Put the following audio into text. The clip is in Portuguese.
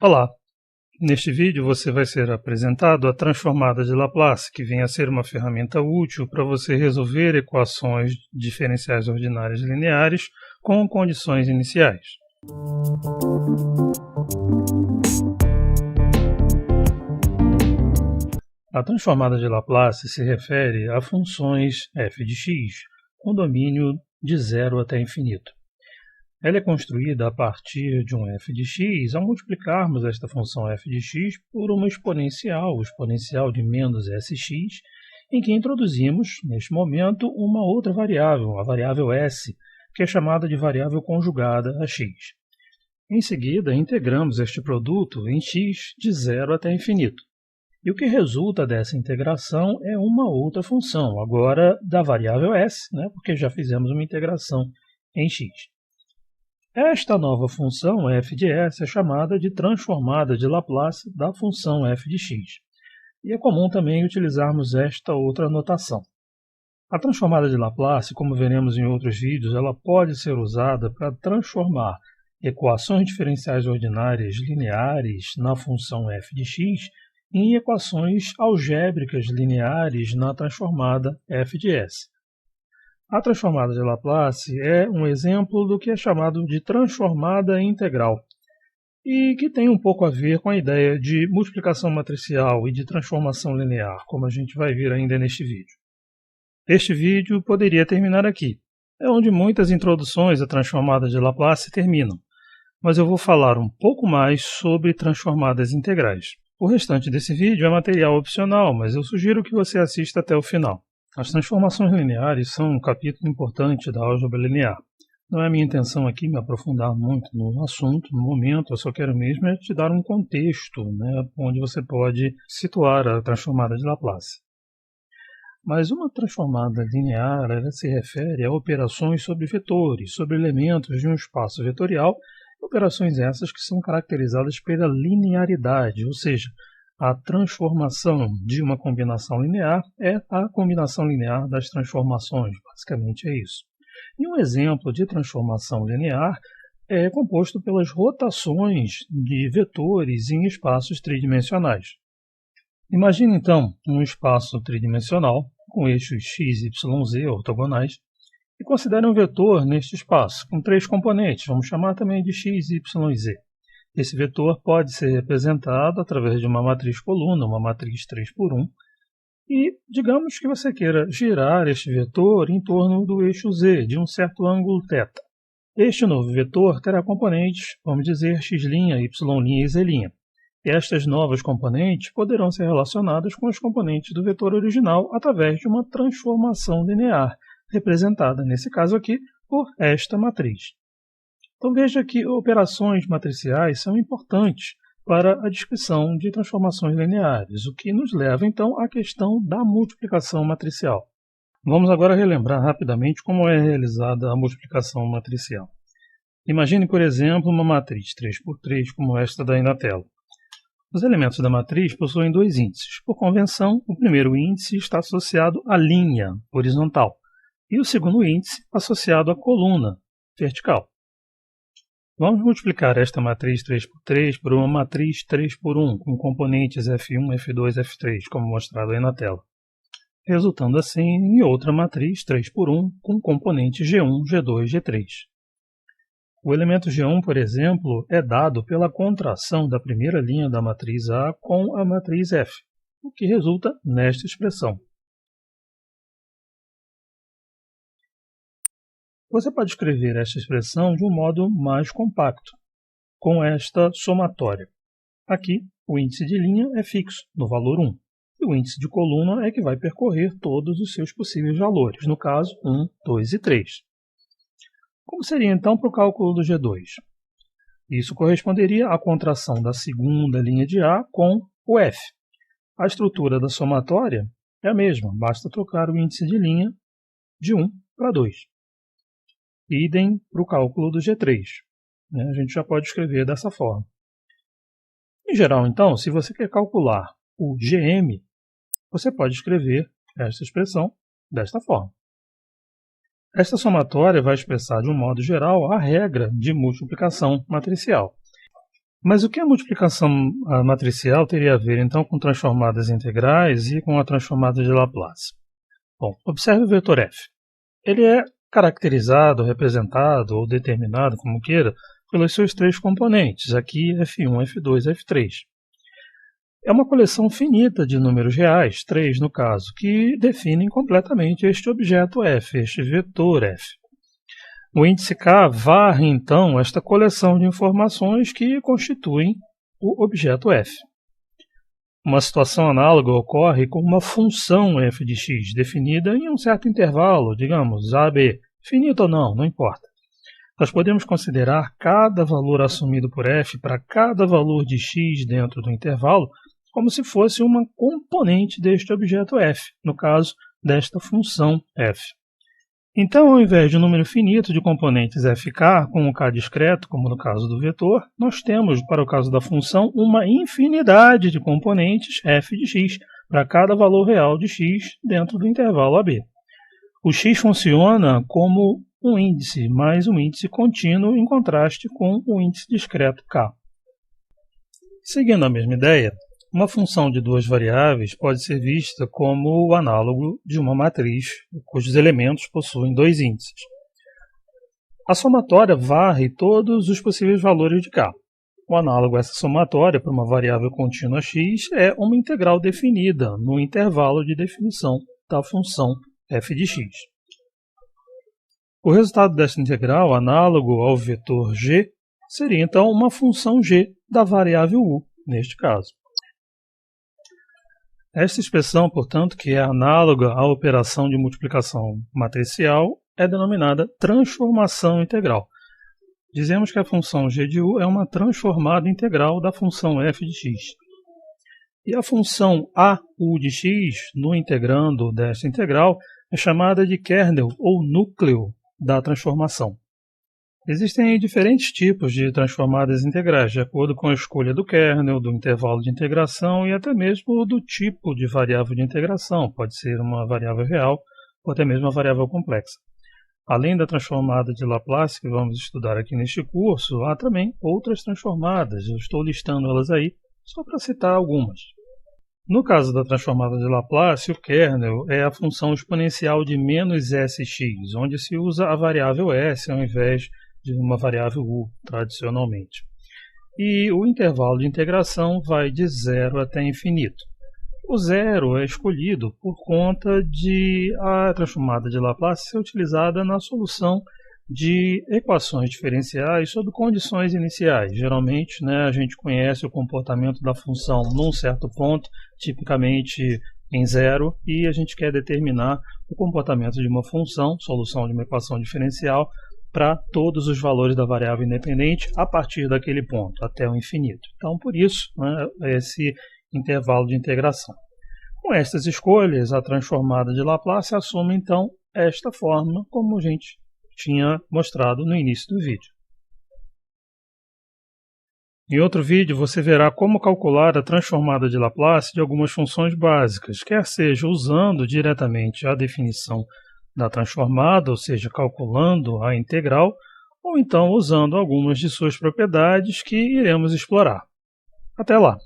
Olá! Neste vídeo você vai ser apresentado a transformada de Laplace, que vem a ser uma ferramenta útil para você resolver equações diferenciais ordinárias lineares com condições iniciais. A transformada de Laplace se refere a funções f de x com domínio de 0 até infinito. Ela é construída a partir de um f de x ao multiplicarmos esta função f de x por uma exponencial, o exponencial de menos sx, em que introduzimos, neste momento, uma outra variável, a variável s, que é chamada de variável conjugada a x. Em seguida, integramos este produto em x de 0 até infinito. E o que resulta dessa integração é uma outra função, agora da variável s, porque já fizemos uma integração em x. Esta nova função f de s é chamada de transformada de Laplace da função f de x. E é comum também utilizarmos esta outra notação. A transformada de Laplace, como veremos em outros vídeos, ela pode ser usada para transformar equações diferenciais ordinárias lineares na função f de x em equações algébricas lineares na transformada f de s. A transformada de Laplace é um exemplo do que é chamado de transformada integral e que tem um pouco a ver com a ideia de multiplicação matricial e de transformação linear, como a gente vai ver ainda neste vídeo. Este vídeo poderia terminar aqui, é onde muitas introduções à transformada de Laplace terminam, mas eu vou falar um pouco mais sobre transformadas integrais. O restante desse vídeo é material opcional, mas eu sugiro que você assista até o final. As transformações lineares são um capítulo importante da álgebra linear. Não é minha intenção aqui me aprofundar muito no assunto, no momento, eu só quero mesmo te dar um contexto, onde você pode situar a transformada de Laplace. Mas uma transformada linear ela se refere a operações sobre vetores, sobre elementos de um espaço vetorial, operações essas que são caracterizadas pela linearidade, ou seja, a transformação de uma combinação linear é a combinação linear das transformações, basicamente é isso. E um exemplo de transformação linear é composto pelas rotações de vetores em espaços tridimensionais. Imagine então um espaço tridimensional com eixos x, y, z ortogonais e considere um vetor neste espaço com 3 componentes, vamos chamar também de x, y e z. Esse vetor pode ser representado através de uma matriz coluna, uma matriz 3×1, e digamos que você queira girar este vetor em torno do eixo z, de um certo ângulo θ. Este novo vetor terá componentes, vamos dizer, x', y' e z'. E estas novas componentes poderão ser relacionadas com as componentes do vetor original através de uma transformação linear, representada, nesse caso aqui, por esta matriz. Então veja que operações matriciais são importantes para a descrição de transformações lineares, o que nos leva então à questão da multiplicação matricial. Vamos agora relembrar rapidamente como é realizada a multiplicação matricial. Imagine, por exemplo, uma matriz 3×3 como esta daí na tela. Os elementos da matriz possuem 2 índices. Por convenção, o primeiro índice está associado à linha horizontal e o segundo índice associado à coluna vertical. Vamos multiplicar esta matriz 3×3 por uma matriz 3×1, com componentes F1, F2, F3, como mostrado aí na tela, resultando assim em outra matriz 3×1 com componentes G1, G2, G3. O elemento G1, por exemplo, é dado pela contração da primeira linha da matriz A com a matriz F, o que resulta nesta expressão. Você pode escrever esta expressão de um modo mais compacto, com esta somatória. Aqui, o índice de linha é fixo, no valor 1, e o índice de coluna é que vai percorrer todos os seus possíveis valores, no caso 1, 2 e 3. Como seria então para o cálculo do G2? Isso corresponderia à contração da segunda linha de A com o F. A estrutura da somatória é a mesma, basta trocar o índice de linha de 1 para 2. Idem para o cálculo do G3. A gente já pode escrever dessa forma. Em geral, então, se você quer calcular o GM, você pode escrever esta expressão desta forma. Esta somatória vai expressar, de um modo geral, a regra de multiplicação matricial. Mas o que a multiplicação matricial teria a ver, então, com transformadas integrais e com a transformada de Laplace? Bom, observe o vetor f. Ele é caracterizado, representado ou determinado, como queira, pelos seus três componentes, aqui f1, f2 e f3. É uma coleção finita de números reais, 3 no caso, que definem completamente este objeto f, este vetor f. O índice k varre, então, esta coleção de informações que constituem o objeto f. Uma situação análoga ocorre com uma função f de x, definida em um certo intervalo, digamos, a, b, finito ou não, não importa. Nós podemos considerar cada valor assumido por f para cada valor de x dentro do intervalo como se fosse uma componente deste objeto f, no caso desta função f. Então, ao invés de um número finito de componentes fk, com um k discreto, como no caso do vetor, nós temos, para o caso da função, uma infinidade de componentes f de x para cada valor real de x dentro do intervalo AB. O x funciona como um índice, mas um índice contínuo em contraste com o índice discreto k. Seguindo a mesma ideia, uma função de duas variáveis pode ser vista como o análogo de uma matriz, cujos elementos possuem dois índices. A somatória varre todos os possíveis valores de k. O análogo a essa somatória para uma variável contínua x é uma integral definida no intervalo de definição da função f de x. O resultado desta integral, análogo ao vetor g, seria então uma função g da variável u, neste caso. Esta expressão, portanto, que é análoga à operação de multiplicação matricial, é denominada transformação integral. Dizemos que a função g de u é uma transformada integral da função f de x. E a função a u de x, no integrando desta integral, é chamada de kernel ou núcleo da transformação. Existem diferentes tipos de transformadas integrais, de acordo com a escolha do kernel, do intervalo de integração e até mesmo do tipo de variável de integração. Pode ser uma variável real ou até mesmo uma variável complexa. Além da transformada de Laplace, que vamos estudar aqui neste curso, há também outras transformadas. Eu estou listando elas aí só para citar algumas. No caso da transformada de Laplace, o kernel é a função exponencial de menos sx, onde se usa a variável s ao invés de uma variável u, tradicionalmente. E o intervalo de integração vai de zero até infinito. O zero é escolhido por conta de a transformada de Laplace ser utilizada na solução de equações diferenciais sob condições iniciais. Geralmente, a gente conhece o comportamento da função num certo ponto, tipicamente em zero, e a gente quer determinar o comportamento de uma função, solução de uma equação diferencial, para todos os valores da variável independente a partir daquele ponto, até o infinito. Então, por isso, esse intervalo de integração. Com estas escolhas, a transformada de Laplace assume, então, esta forma, como a gente tinha mostrado no início do vídeo. Em outro vídeo, você verá como calcular a transformada de Laplace de algumas funções básicas, quer seja usando diretamente a definição da transformada, ou seja, calculando a integral, ou então usando algumas de suas propriedades que iremos explorar. Até lá!